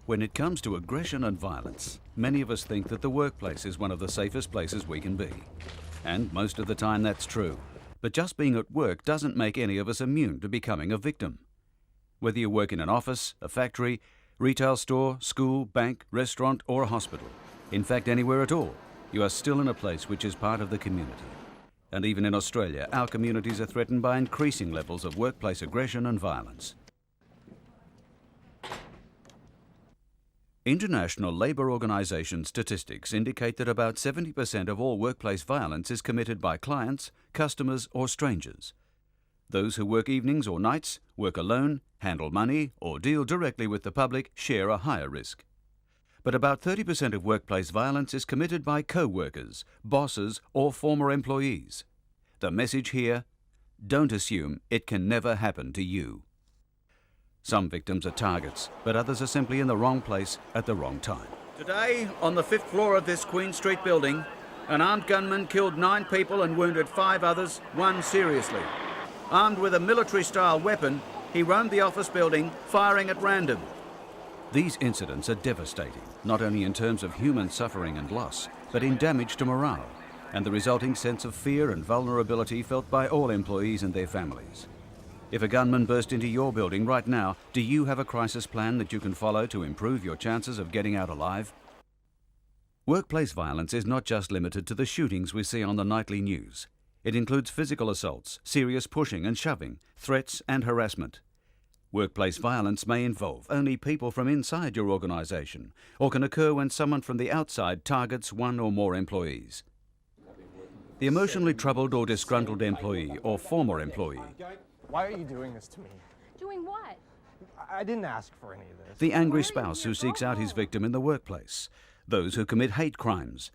When it comes to aggression and violence, many of us think that the workplace is one of the safest places we can be. And most of the time that's true. But just being at work doesn't make any of us immune to becoming a victim. Whether you work in an office, a factory, retail store, school, bank, restaurant or a hospital, in fact anywhere at all, you are still in a place which is part of the community. And even in Australia, our communities are threatened by increasing levels of workplace aggression and violence. International Labour Organization statistics indicate that about 70% of all workplace violence is committed by clients, customers or strangers. Those who work evenings or nights, work alone, handle money or deal directly with the public share a higher risk. But about 30% of workplace violence is committed by co-workers, bosses or former employees. The message here: don't assume it can never happen to you. Some victims are targets, but others are simply in the wrong place at the wrong time. Today, on the 5th floor of this Queen Street building, an armed gunman killed 9 people and wounded 5 others, 1 seriously. Armed with a military-style weapon, he roamed the office building, firing at random. These incidents are devastating, not only in terms of human suffering and loss, but in damage to morale, and the resulting sense of fear and vulnerability felt by all employees and their families. If a gunman burst into your building right now, do you have a crisis plan that you can follow to improve your chances of getting out alive? Workplace violence is not just limited to the shootings we see on the nightly news. It includes physical assaults, serious pushing and shoving, threats and harassment. Workplace violence may involve only people from inside your organization, or can occur when someone from the outside targets 1 or more employees. The emotionally troubled or disgruntled employee or former employee. Why are you doing this to me? Doing what? I didn't ask for any of this. The angry spouse who seeks out his victim in the workplace. Those who commit hate crimes.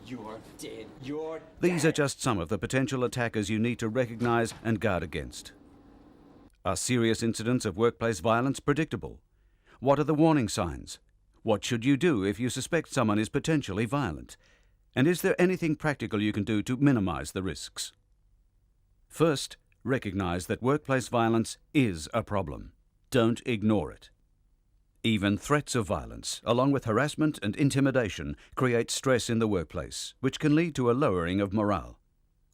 You're dead. You're dead. These are just some of the potential attackers you need to recognize and guard against. Are serious incidents of workplace violence predictable? What are the warning signs? What should you do if you suspect someone is potentially violent? And is there anything practical you can do to minimize the risks? First, recognize that workplace violence is a problem. Don't ignore it. Even threats of violence, along with harassment and intimidation, create stress in the workplace, which can lead to a lowering of morale.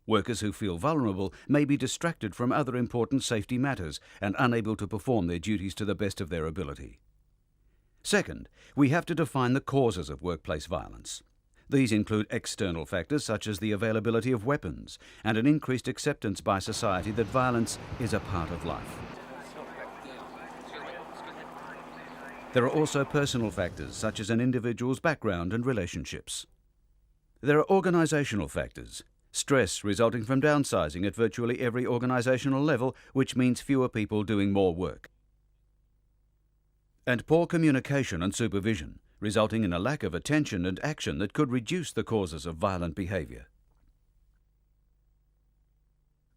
Workers who feel vulnerable may be distracted from other important safety matters and unable to perform their duties to the best of their ability. Second, we have to define the causes of workplace violence. These include external factors such as the availability of weapons and an increased acceptance by society that violence is a part of life. There are also personal factors such as an individual's background and relationships. There are organizational factors. Stress resulting from downsizing at virtually every organizational level, which means fewer people doing more work. And poor communication and supervision, resulting in a lack of attention and action that could reduce the causes of violent behavior.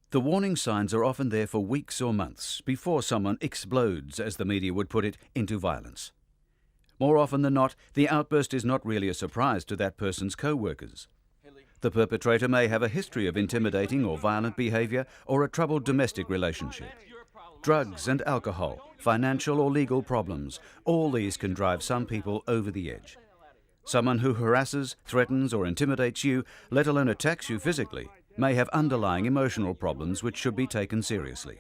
The warning signs are often there for weeks or months before someone explodes, as the media would put it, into violence. More often than not, the outburst is not really a surprise to that person's co-workers. The perpetrator may have a history of intimidating or violent behavior or a troubled domestic relationship. Drugs and alcohol, financial or legal problems, all these can drive some people over the edge. Someone who harasses, threatens or intimidates you, let alone attacks you physically, may have underlying emotional problems which should be taken seriously.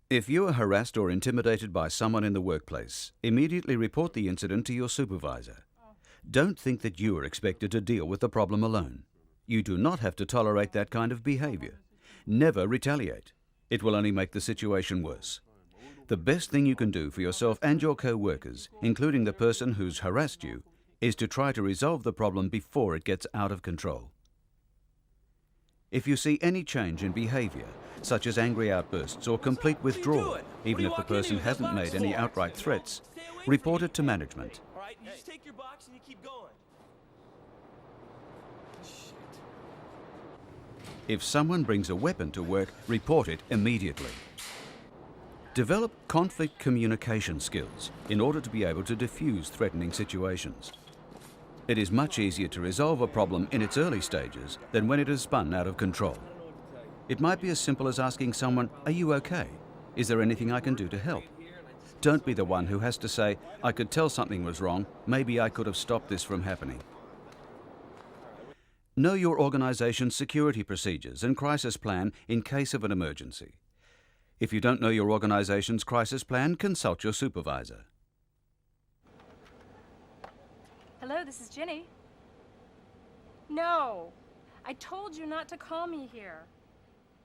If you are harassed or intimidated by someone in the workplace, immediately report the incident to your supervisor. Don't think that you are expected to deal with the problem alone. You do not have to tolerate that kind of behavior. Never retaliate. It will only make the situation worse. The best thing you can do for yourself and your co-workers, including the person who's harassed you, is to try to resolve the problem before it gets out of control. If you see any change in behavior, such as angry outbursts or complete withdrawal, even if the person hasn't made any outright threats, report it to management. All right, you just take your box and you keep going. If someone brings a weapon to work, report it immediately. Develop conflict communication skills in order to be able to diffuse threatening situations. It is much easier to resolve a problem in its early stages than when it has spun out of control. It might be as simple as asking someone, "Are you okay?" Is there anything I can do to help? Don't be the one who has to say, I could tell something was wrong, maybe I could have stopped this from happening. Know your organization's security procedures and crisis plan in case of an emergency. If you don't know your organization's crisis plan, consult your supervisor. Hello, this is Jenny. No, I told you not to call me here.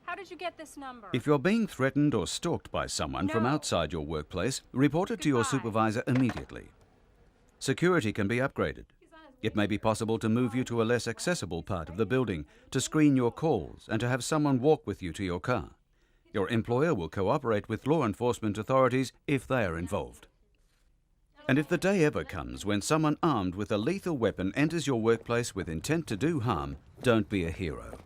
How did you get this number? If you're being threatened or stalked by someone from No. outside your workplace, report it to your Goodbye. supervisor immediately. Security can be upgraded. It may be possible to move you to a less accessible part of the building, to screen your calls, and to have someone walk with you to your car. Your employer will cooperate with law enforcement authorities if they are involved. And if the day ever comes when someone armed with a lethal weapon enters your workplace with intent to do harm, don't be a hero.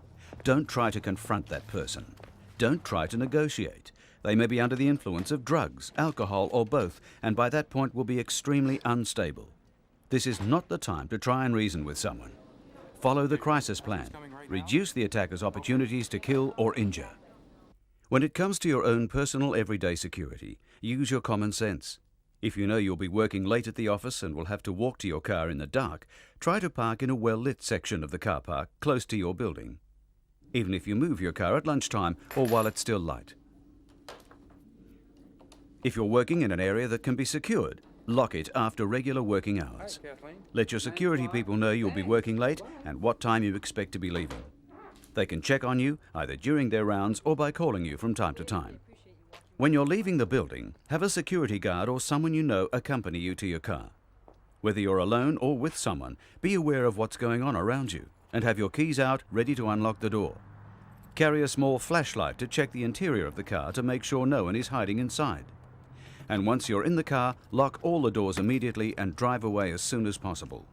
Don't try to confront that person. Don't try to negotiate. They may be under the influence of drugs, alcohol, or both, and by that point will be extremely unstable. This is not the time to try and reason with someone. Follow the crisis plan. Reduce the attacker's opportunities to kill or injure. When it comes to your own personal everyday security, use your common sense. If you know you'll be working late at the office and will have to walk to your car in the dark, try to park in a well-lit section of the car park close to your building, even if you move your car at lunchtime or while it's still light. If you're working in an area that can be secured, lock it after regular working hours. Let your security people know you'll be working late and what time you expect to be leaving. They can check on you either during their rounds or by calling you from time to time. When you're leaving the building, have a security guard or someone you know accompany you to your car. Whether you're alone or with someone, be aware of what's going on around you and have your keys out ready to unlock the door. Carry a small flashlight to check the interior of the car to make sure no one is hiding inside. And once you're in the car, lock all the doors immediately and drive away as soon as possible.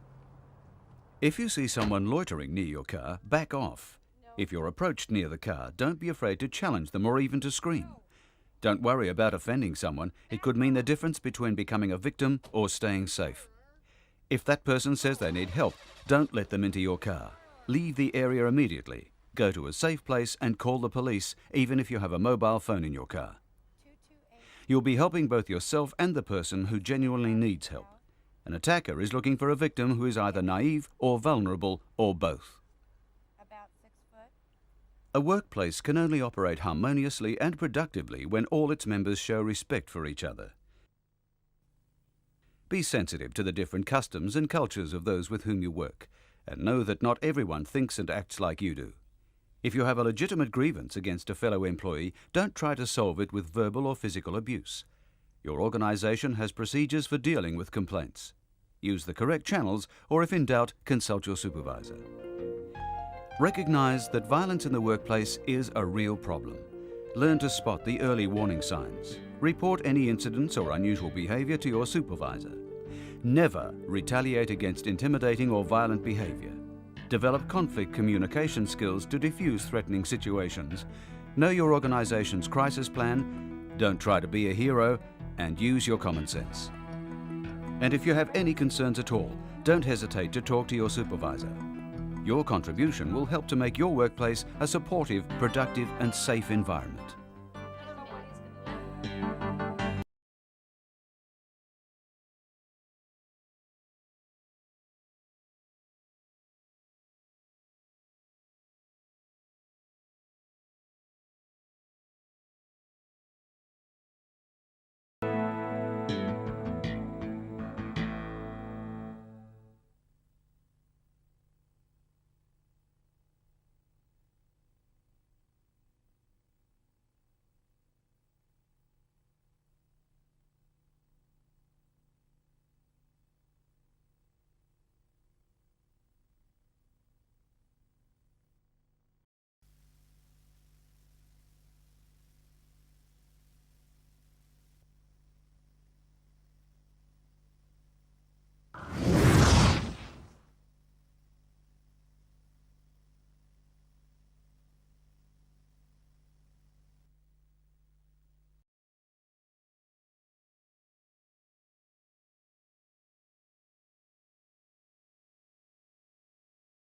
If you see someone loitering near your car, back off. If you're approached near the car, don't be afraid to challenge them or even to scream. Don't worry about offending someone. It could mean the difference between becoming a victim or staying safe. If that person says they need help, don't let them into your car. Leave the area immediately. Go to a safe place and call the police, even if you have a mobile phone in your car. You'll be helping both yourself and the person who genuinely needs help. An attacker is looking for a victim who is either naive or vulnerable or both. A workplace can only operate harmoniously and productively when all its members show respect for each other. Be sensitive to the different customs and cultures of those with whom you work, and know that not everyone thinks and acts like you do. If you have a legitimate grievance against a fellow employee, don't try to solve it with verbal or physical abuse. Your organization has procedures for dealing with complaints. Use the correct channels, or if in doubt, consult your supervisor. Recognize that violence in the workplace is a real problem. Learn to spot the early warning signs. Report any incidents or unusual behavior to your supervisor. Never retaliate against intimidating or violent behavior. Develop conflict communication skills to diffuse threatening situations. Know your organization's crisis plan. Don't try to be a hero, and use your common sense. And if you have any concerns at all, don't hesitate to talk to your supervisor. Your contribution will help to make your workplace a supportive, productive, and safe environment.